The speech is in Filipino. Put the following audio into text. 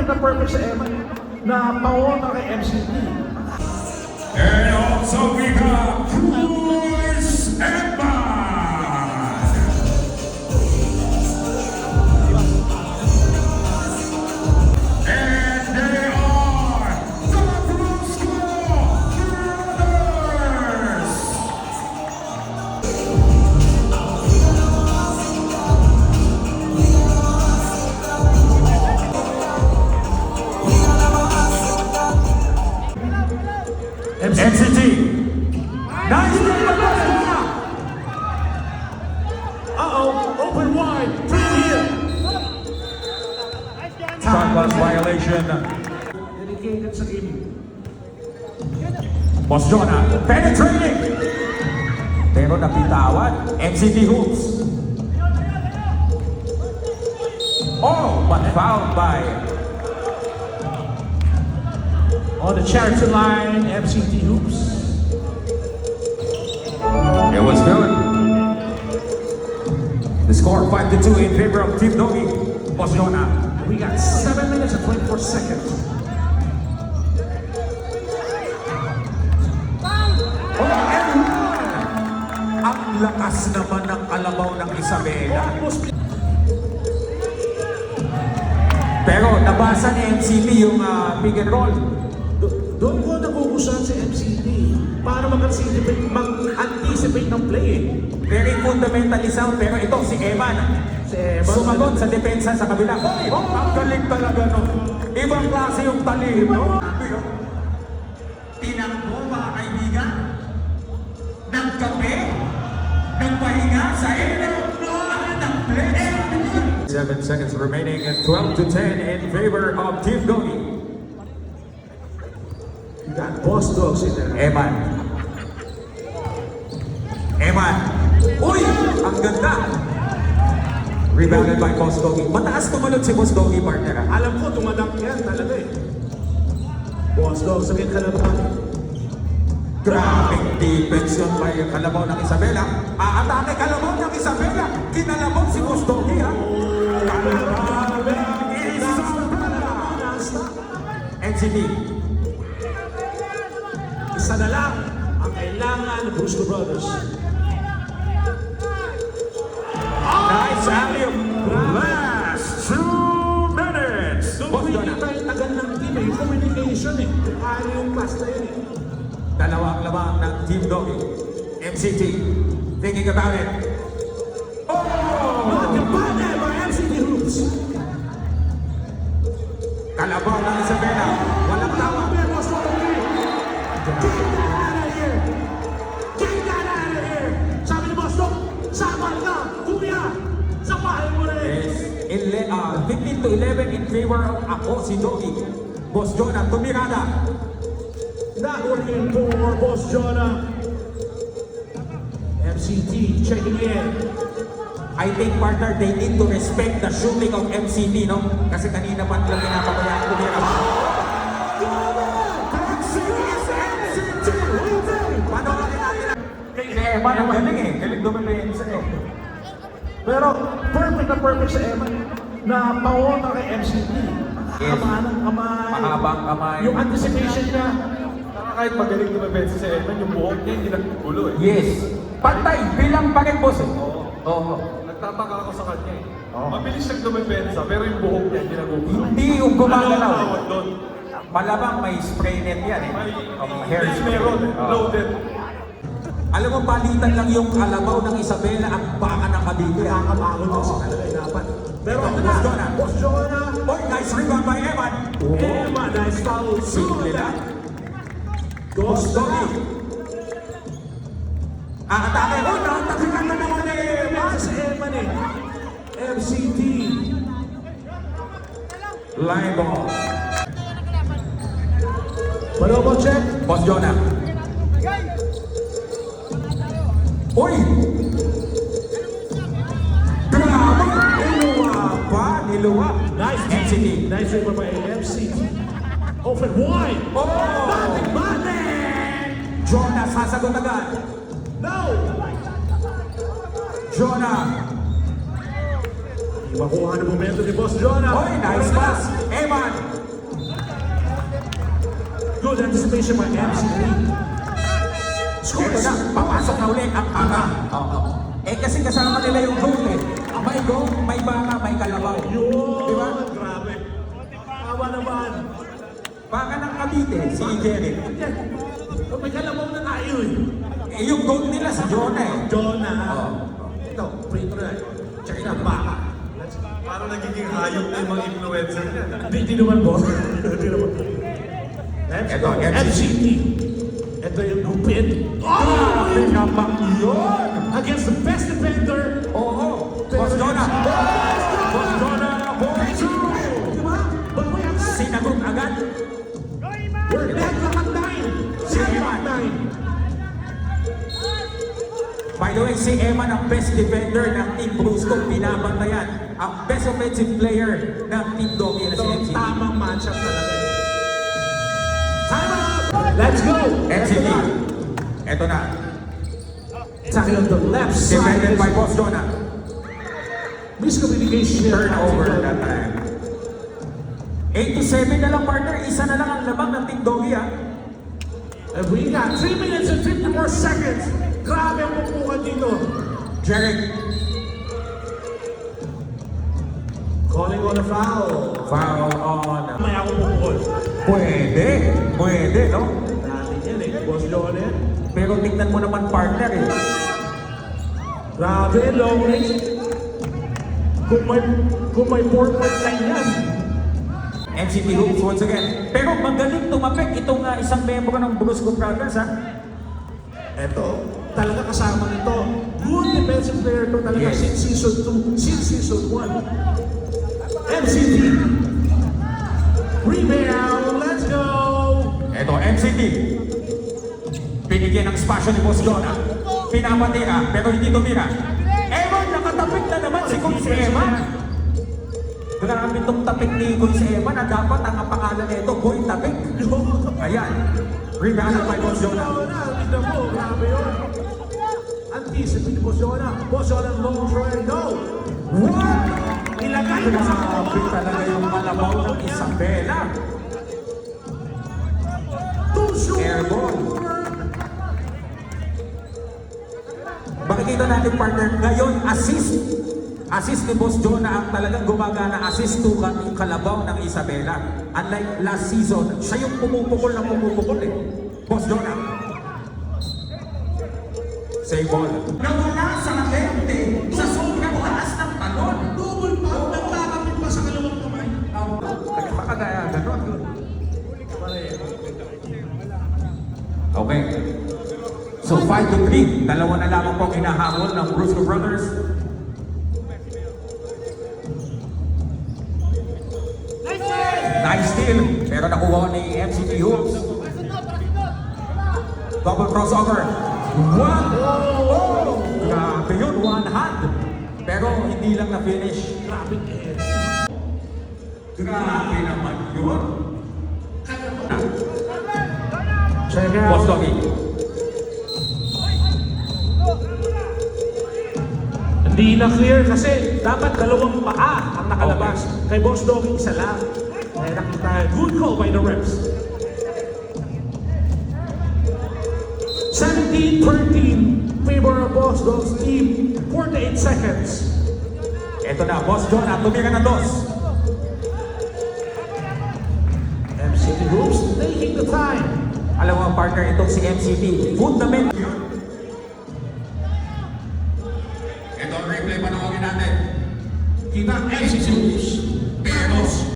perfect na perfect sa Eman na pawona kay MCT. And also we got Cruz Emma. And they are the Brusco Brothers. NCT. Nice play by Barcelona. Uh-oh, open wide, through here. Shot clock violation. Dedicated sa game. Boss Jonah penetrating. Pero napitawan. NCT Hoops. Oh, but fouled by On the charity line, MCT Hoops. It was good. The score 5-2 in favor of Team Doggy. Boss Jonah. We got 7 minutes and 24 seconds. Oh, and ang lakas naman ng kalabaw ng Isabela. Pero nabasa ni MCT yung pick and roll. Doon ko nagugustuhan si MCT para mag-anticipate ng play eh. Very fundamentally sound, pero ito si Eman. Si Eman, sumagot sa depensa sa kabila. Ang galing talaga no. Ibang klase yung talino. No? Tinakbo mga kaibigan. Nagkape. Nagpahinga sa ng play. 7 seconds remaining and 12-10 in favor of Team Doggy. You got Boss Dogs in there. Eman. Uy! Ang ganda! Rebounded by Boss Doggy. Mataas tumalon si Boss Doggy, partner. Alam ko, tumadak yan talaga eh. Boss Dogs, sabihin ka na naman. Grabing defense yun by kalabaw ng Isabela. Aatake kalabaw ng Isabela. Kinalabog si Boss Doggy, ha? Kalabaw ng Isabela. NCT. Isa na lang ang kailangan ng Brusco Brothers. Nice alley-oop. Last 2 minutes. Boss Jonah. Tagal ng team eh, yung communication eh. Ano yung pass na yun eh. Dalawang lamang ng Team Doggy. MCT. Thinking about it. Oh! Nakapane by MCT Hoops. Kalabaw ng Isabela. Walang tawa. Boss Doggy. Get that out of here! Get that out of here! Sabi ni Boss Dog, samal ka! Kuya! Sapahin mo na eh! 15-11 in favor of ako, si Doggy. Boss Jonah, tumirada. Not working for Boss Jonah. MCT checking in. I think, partner, they need to respect the shooting of MCT, no? Kasi kanina pa nila pinapabayaan tumira. Eman ang galing eh. Galing dumipensa eh. Pero perfect na perfect sa Eman na pawona kay MCT. Yes. Kamaan ng kamay. Mahabang kamay. Yung anticipation niya. Kahit magaling dumabensa si Eman, yung buhok niya hindi nagkukulo eh. Yes. Pantay, bilang pa rin, boss eh. Oo. Nagtataka ako sa kanya eh. Mabilis siyang dumabensa, pero yung buhok niya hindi nagkukulo. Hindi yung gumagalaw. Ano ang tawag doon? Malamang may spray net yan eh. Hair May spray. meron, Oo. loaded. Alam mo, palitan lang yung kalabaw ng Isabela at baka ng Cavite. Nakakapagod kasi talaga dapat. Pero ito na, Boss Jonah. Boss Jonah. Boy, nice rebound by Eman. Eman, nice foul. Simple lang. Boss Doggy. Atake. Oh, nakatakikan na naman ni Eman. Si Eman eh. MCT. Line ball. Double check. Boss Jonah. Uy! Grabe! Niluwa pa! Niluwa! Nice NCT. Nice rebound by MCT. Open wide. Oh! Bate! Jonah sasagot agad. No! Jonah. Makuha ng momento ni Boss Jonah. Uy, nice pass. Eman. anticipation by MCP. Score Ito na, papasok na ulit ang baka. Oo. Eh kasi kasama nila yung goal eh. May goal, may baka, may kalabaw. Yun! Di ba? Grabe. Tawa naman. Baka ng Cavite, si Jeric. Yan. May kalabaw na tayo eh. Eh yung goal nila si Jonah eh. Jonah. Oo. Ito, free throw. Check it out, baka. Parang nagiging hayop na yung mga influencer niya. Hindi naman po. Hindi naman po. Let's Ito, go. MCT. MCT. Ito yung lupit. Grabe naman yun! Against the best defender. Oo. Boss Jonah. Boss Jonah. Boss Jonah. Diba? Ba't mo yan? Sinagot agad. Net lahat 9. Si Eman. By the way, si Eman ang best defender ng Team Brusco. Binabantayan ang best offensive player ng Team Doggy na si Ito, MCT. tamang matchup talaga. Time out! Let's go! MCT. Ito na. Tackle on the left side. Defended by Boss Jonah. Miscommunication. Turnover that time. 8-7 na lang, partner. Isa na lang ang labang ng Team Doggy, ha? And we got 3 minutes and 54 seconds. Grabe ang pupukan dito. Jeric. Calling on a foul. Foul on. May ako pupukol. Pwede. Pwede, no? Natin yan eh. Boss Jonen. Pero tingnan mo naman, partner, eh. Grabe, long range. Kung may 4-point line yan. MCT Hoops once again. Pero magaling tumapik itong isang membro ng Brusco Brothers, ha? Eto, talaga kasama nito. Good defensive player to talaga Yes. since season 2, since season 1. MCT. Rebound, let's go! Ito, MCT. Binigyan ng spasyo ni Boss Jonah. Pinapatira, pero hindi tumira. Eman, nakatapik na naman si Coach Eman. Grabe itong tapik ni Coach Eman na dapat ang pangalan nito, Boy Tapik. Ayan. Rebound by Boss Jonah. Tignan mo, grabe yun. Anticipate ni Boss Jonah. Boss Jonah, long try, no! What? Ilagay mo sa Grabe talaga yung malabaw ng Isabela. two shoot. Airball. Makikita natin, partner, ngayon assist. Assist ni Boss Jonah ang talagang gumagana. Assist to yung kalabaw ng Isabela. Unlike last season, siya yung pumupukol eh. Boss Jonah. Save ball. Nawala sa lente sa sobrang taas ng talon. Double pa, nagkakapit pa sa kalawang kamay. Baka kaya gano'n. Okay. So 5-3. Dalawa na lamang po hinahabol ng Brusco Brothers. Nice steal. Pero nakuha ni MCT Hoops. Double crossover. One. Oh! Grabe yun. One hand. Pero hindi lang na-finish. Grabe eh. Grabe naman yun. Check Boss out. Doggy. Hindi na clear kasi dapat dalawang paa ang nakalabas. Kay Boss Doggy, isa lang. Kaya nakita, good call by the refs. 17-13, favor of Boss Dog's team. 48 seconds. Ito na, Boss Jonah. Tumira na dos. MCT Hoops taking the time. Alam mo ang partner itong si MCT. Fundament. Ito ang replay panoorin natin. Kita MCT Hoops.